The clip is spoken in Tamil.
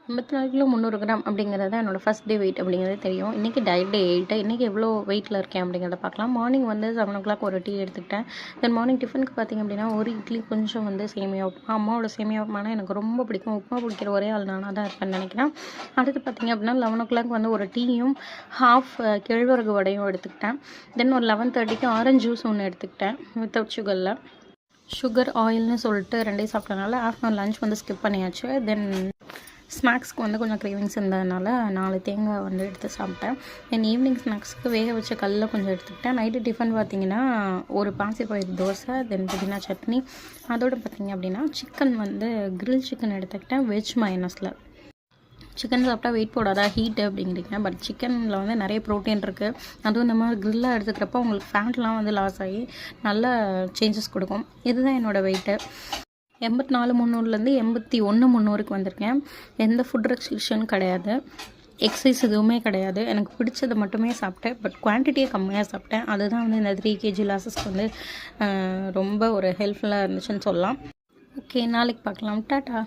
84 கிலோ 300 கிராம் அப்படிங்கிறது தான் என்னோடய ஃபஸ்ட் டே வெயிட் அப்படிங்கிறது தெரியும். இன்றைக்கி டயட் டே 8. இன்றைக்கி எவ்வளோ வெயிட்டில் இருக்கேன் அப்படிங்கிறத பார்க்கலாம். மார்னிங் வந்து 7 o'clock ஒரு டீ எடுத்துக்கிட்டேன். தென் மார்னிங் டிஃபனுக்கு பார்த்திங்க அப்படின்னா ஒரு இட்லி, கொஞ்சம் வந்து சேமியா உப்புமா. அம்மாவோட சேமியா உப்புமானா எனக்கு ரொம்ப பிடிக்கும். உப்புமா பிடிக்கிற ஒரே ஆள் நானாக தான் இருப்பேன்னு நினைக்கிறேன். அடுத்து பார்த்திங்க அப்படின்னா 11 o'clock வந்து ஒரு டீயும் ஹாஃப் கேழ்வரகு வடையும் எடுத்துக்கிட்டேன். தென் ஒரு 11:30க்கு ஆரஞ்சு ஜூஸ் ஒன்று எடுத்துக்கிட்டேன் வித்தவுட் சுகரில். சுகர் ஆயில்னு சொல்லிட்டு 2 சாப்பிட்டனால ஆஃப்டர்நூன் லஞ்ச் வந்து ஸ்கிப் பண்ணியாச்சு. தென் ஸ்நாக்ஸ்க்கு வந்து கொஞ்சம் க்ரேவிங்ஸ் இருந்ததுனால 4 தேங்காய் வந்து எடுத்து சாப்பிட்டேன். தென் ஈவினிங் ஸ்நாக்ஸ்க்கு வேக வச்ச கல்லில் கொஞ்சம் எடுத்துக்கிட்டேன். நைட்டு டிஃபன் பார்த்திங்கன்னா ஒரு பாசிப்பயிறு தோசை, தென் புதினா சட்னி. அதோடு பார்த்திங்க அப்படின்னா சிக்கன் வந்து கிரில் சிக்கன் எடுத்துக்கிட்டேன் வெஜ் மைனஸில். சிக்கன் சாப்பிட்டா வெயிட் போடாதா ஹீட்டு அப்படிங்கிறீங்க. பட் சிக்கனில் வந்து நிறைய ப்ரோட்டீன் இருக்குது. அதுவும் இந்த மாதிரி க்ரில்லாக எடுத்துக்கிறப்ப உங்களுக்கு ஃபேட்லாம் வந்து லாஸ் ஆகி நல்ல சேஞ்சஸ் கொடுக்கும். இதுதான் என்னோடய வெயிட்டு. 84,300லேருந்து 81,300க்கு வந்திருக்கேன். எந்த ஃபுட் ரெஸ்ட்ரிக்ஷன் கிடையாது, எக்ஸசைஸ் எதுவுமே கிடையாது. எனக்கு பிடிச்சதை மட்டுமே சாப்பிட்டேன். பட் குவான்டிட்டியே கம்மியாக சாப்பிட்டேன். அதுதான் வந்து இந்த 3 kg லாஸஸ்க்கு வந்து ரொம்ப ஒரு ஹெல்ப்ஃபுல்லாக இருந்துச்சுன்னு சொல்லலாம். ஓகே, நாளைக்கு பார்க்கலாம். டாட்டா.